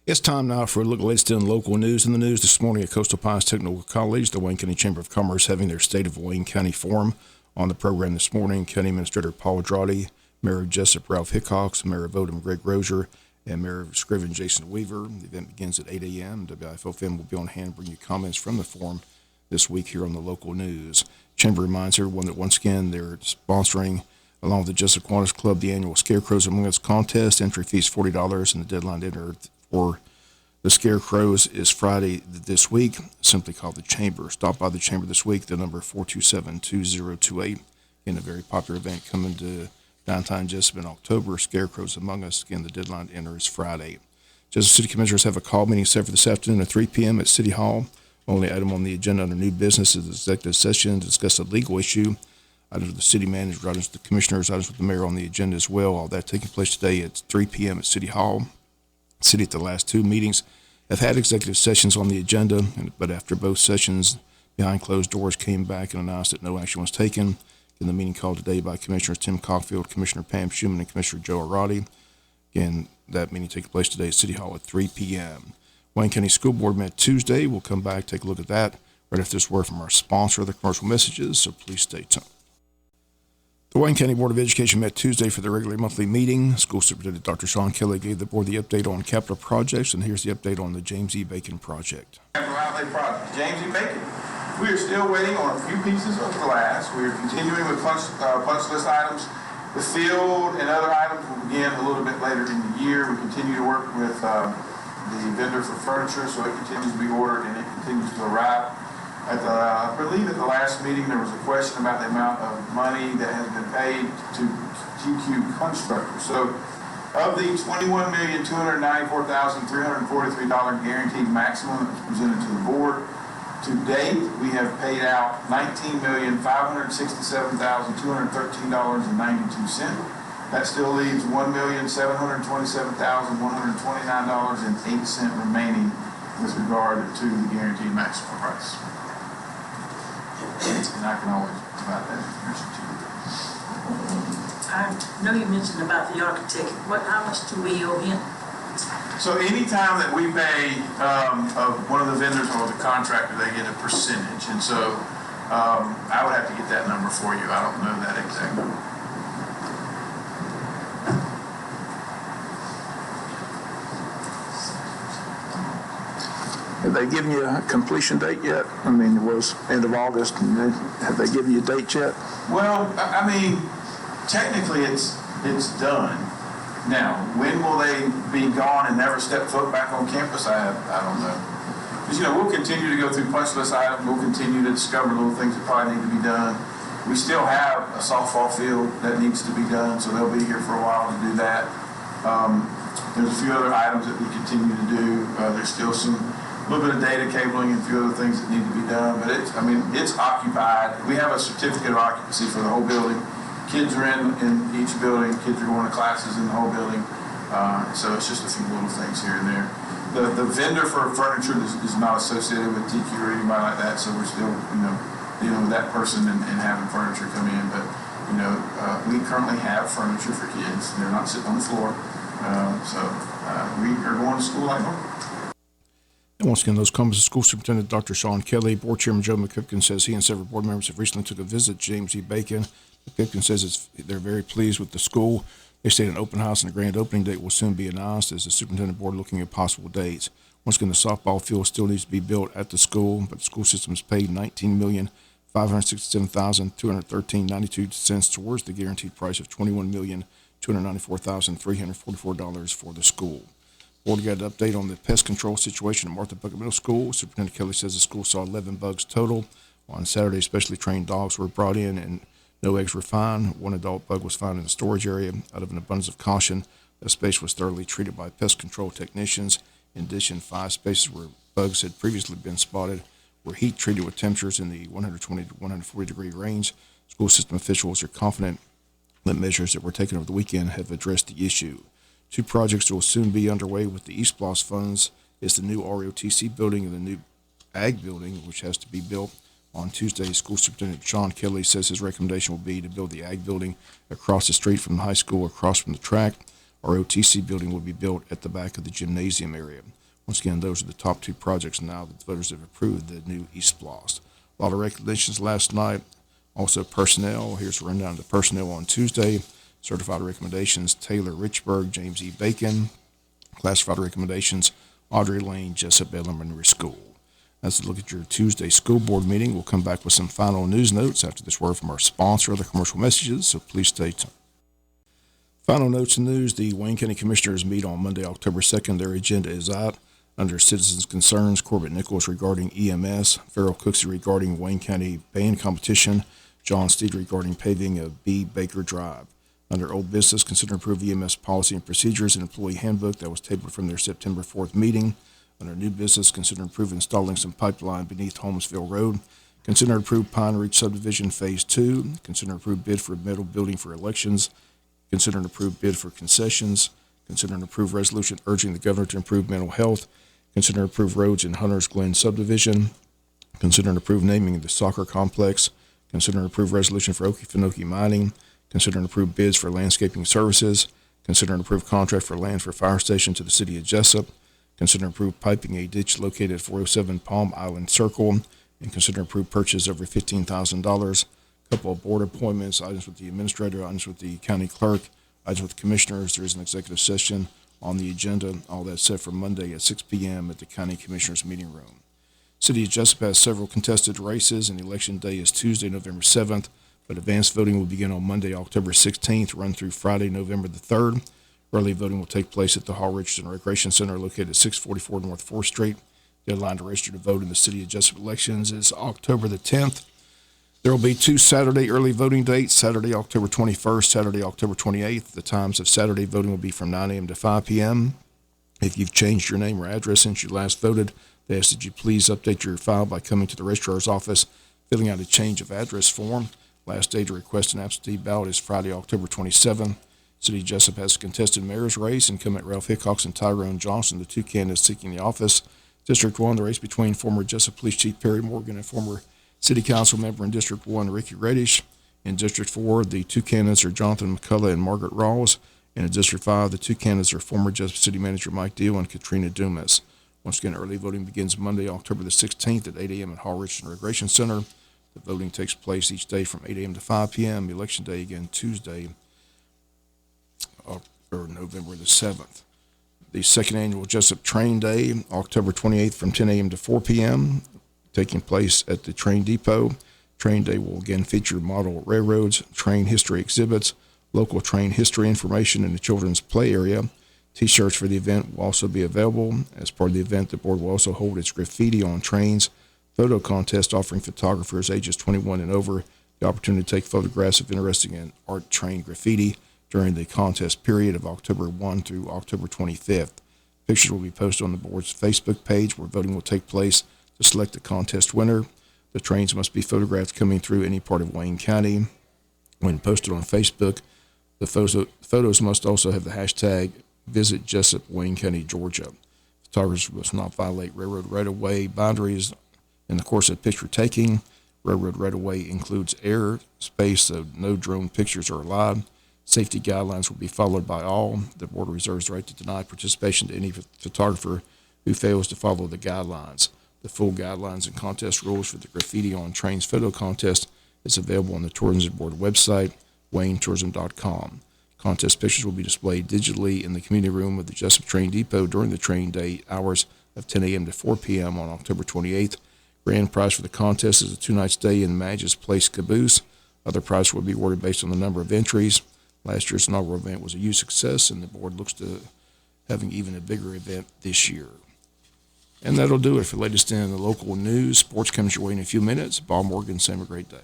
It's time now for a look at latest in local news. In the news this morning at Coastal Pines Technical College, the Wayne County Chamber of Commerce having their State of Wayne County Forum. On the program this morning, County Administrator Paul Drawdy, Mayor of Jesup Ralph Hickox, Mayor of Odom Greg Rozier, and Mayor of Scriven Jason Weaver. The event begins at 8 a.m. WIFO FM will be on hand to bring you comments from the forum this week here on the local news. Chamber reminds everyone that once again they're sponsoring, along with the Jesup Kiwanis Club, the annual Scarecrows Among Us contest. Entry fee is $40, and the deadline to enter for the Scarecrows is Friday this week. Simply call the Chamber. Stop by the Chamber this week. The number 427-2028. In a very popular event coming to downtown Jesup in October. Scarecrows Among Us. Again, the deadline to enter is Friday. Jesup City Commissioners have a call meeting set for this afternoon at 3 p.m. at City Hall. Only item on the agenda under new business is the executive session to discuss a legal issue. Items with the city manager, items with the commissioners, items with the mayor on the agenda as well. All that taking place today at 3 p.m. at City Hall. City at the last two meetings have had executive sessions on the agenda, but after both sessions, behind closed doors came back and announced that no action was taken. In the meeting called today by Commissioners Tim Cockfield, Commissioner Pam Schuman, and Commissioner Joe Arati. Again, that meeting taking place today at City Hall at 3 p.m. Wayne County School Board met Tuesday. We'll come back, take a look at that right after this word from our sponsor, the commercial messages, so please stay tuned. The Wayne County Board of Education met Tuesday for their regular monthly meeting. School Superintendent Dr. Sean Kelly gave the board the update on capital projects, and here's the update on the James E. Bacon project. Capital outlay project, James E. Bacon. We are still waiting on a few pieces of glass. We are continuing with punch list items. The field and other items will begin a little bit later in the year. We continue to work with the vendor for furniture, so it continues to be ordered and it continues to arrive. I believe at the last meeting there was a question about the amount of money that has been paid to GQ Constructors. So of the $21,294,343 guaranteed maximum that was presented to the board, to date we have paid out $19,567,213.92. That still leaves $1,727,129.08 remaining with regard to the guaranteed maximum price. And I can always provide that information to you. I know you mentioned about the architect. How much do we owe him? So anytime that we pay one of the vendors or the contractor, they get a percentage. And so I would have to get that number for you. I don't know that exact number. Have they given you a completion date yet? I mean, it was end of August, and have they given you a date yet? Well, I mean, technically it's done. Now, when will they be gone and never step foot back on campus? I don't know. Because, we'll continue to go through punch list items. We'll continue to discover little things that probably need to be done. We still have a softball field that needs to be done, so they'll be here for a while to do that. There's a few other items that we continue to do. There's still a little bit of data cabling and a few other things that need to be done, but it's occupied. We have a certificate of occupancy for the whole building. Kids are in each building. Kids are going to classes in the whole building. So it's just a few little things here and there. The vendor for furniture is not associated with TQ or anybody like that, so we're still, dealing with that person and having furniture come in. But, we currently have furniture for kids. They're not sitting on the floor. So we are going to school like normal. And once again, those comments of School Superintendent Dr. Sean Kelly. Board Chairman Joe McCupkin says he and several board members have recently took a visit to James E. Bacon. McCupkin says they're very pleased with the school. They state an open house and a grand opening date will soon be announced as the superintendent board looking at possible dates. Once again, the softball field still needs to be built at the school, but the school system has paid $19,567,213.92 towards the guaranteed price of $21,294,344 for the school. Board got an update on the pest control situation at Martha Bucket Middle School. Superintendent Kelly says the school saw 11 bugs total. On Saturday, specially trained dogs were brought in and no eggs were found. One adult bug was found in the storage area. Out of an abundance of caution, the space was thoroughly treated by pest control technicians. In addition, 5 spaces where bugs had previously been spotted were heat treated with temperatures in the 120 to 140 degree range. School system officials are confident that measures that were taken over the weekend have addressed the issue. 2 projects that will soon be underway with the East Bloss funds is the new ROTC building and the new Ag building, which has to be built. On Tuesday, School Superintendent Sean Kelly says his recommendation will be to build the Ag building across the street from the high school, across from the track. ROTC building will be built at the back of the gymnasium area. Once again, those are the top two projects now that the voters have approved, the new East Blost. A lot of recognitions last night. Also personnel. Here's a rundown of the personnel on Tuesday. Certified recommendations, Taylor Richburg, James E. Bacon. Classified recommendations, Audrey Lane, Jesup Elementary School. That's a look at your Tuesday school board meeting. We'll come back with some final news notes after this word from our sponsor, other commercial messages, so please stay tuned. Final notes and news. The Wayne County Commissioners meet on Monday, October 2nd. Their agenda is out. Under Citizens' Concerns, Corbett Nichols regarding EMS, Farrell Cooksey regarding Wayne County band competition, John Steed regarding paving of B. Baker Drive. Under Old Business, consider approve EMS policy and procedures and employee handbook that was tabled from their September 4th meeting. Under New Business, consider approve installing some pipeline beneath Holmesville Road. Consider approve Pine Ridge Subdivision Phase 2. Consider approve bid for metal building for elections. Consider an approved bid for concessions. Consider an approved resolution urging the governor to improve mental health. Consider approved roads in Hunters Glen Subdivision. Consider an approved naming of the soccer complex. Consider an approved resolution for Okefenokee Mining. Consider an approved bids for landscaping services. Consider an approved contract for land for fire station to the city of Jesup. Consider approved piping a ditch located at 407 Palm Island Circle. And consider approved purchase over $15,000. Couple of board appointments, items with the administrator, items with the county clerk, items with the commissioners. There is an executive session on the agenda. All that's set for Monday at 6 p.m. at the County Commissioners Meeting Room. City of Jesup has several contested races, and election day is Tuesday, November 7th, but advanced voting will begin on Monday, October 16th, run through Friday, November the 3rd. Early voting will take place at the Hall Richardson Recreation Center located at 644 North 4th Street. Deadline to register to vote in the City of Jesup elections is October the 10th. There will be two Saturday early voting dates, Saturday, October 21st, Saturday, October 28th. The times of Saturday voting will be from 9 a.m. to 5 p.m. If you've changed your name or address since you last voted, they ask that you please update your file by coming to the registrar's office, filling out a change of address form. Last day to request an absentee ballot is Friday, October 27th. City of Jesup has a contested mayor's race. Incumbent Ralph Hickox and Tyrone Johnson, the two candidates seeking the office. District 1, the race between former Jesup Police Chief Perry Morgan and former City Council member in District 1, Ricky Reddish. In District 4, the two candidates are Jonathan McCullough and Margaret Rawls. And in District 5, the two candidates are former Jesup City Manager Mike Deal and Katrina Dumas. Once again, early voting begins Monday, October the 16th at 8 a.m. at Hall Richardson Recreation Center. The voting takes place each day from 8 a.m. to 5 p.m. Election day again Tuesday, or November the 7th. The second annual Jesup Train Day, October 28th from 10 a.m. to 4 p.m., taking place at the train depot. Train Day will again feature model railroads, train history exhibits, local train history information in the children's play area. T-shirts for the event will also be available. As part of the event, the board will also hold its graffiti on trains photo contest, offering photographers ages 21 and over the opportunity to take photographs of interesting and art train graffiti during the contest period of October 1 through October 25th. Pictures will be posted on the board's Facebook page where voting will take place to select the contest winner. The trains must be photographed coming through any part of Wayne County. When posted on Facebook, the photos must also have the hashtag Visit Jesup, Wayne County, Georgia. Photographers must not violate railroad right-of-way boundaries in the course of picture taking. Railroad right-of-way includes air space, so no drone pictures are allowed. Safety guidelines will be followed by all. The board reserves the right to deny participation to any photographer who fails to follow the guidelines. The full guidelines and contest rules for the graffiti on trains photo contest is available on the Tourism Board website, waynetourism.com. Contest pictures will be displayed digitally in the community room of the Jesup Train Depot during the train day hours of 10 a.m. to 4 p.m. on October 28th. Grand prize for the contest is a 2-night stay in Madge's Place Caboose. Other prizes will be awarded based on the number of entries. Last year's inaugural event was a huge success, and the board looks to having even a bigger event this year. And that'll do it for the latest in the local news. Sports comes your way in a few minutes. Bob Morgan, have a great day.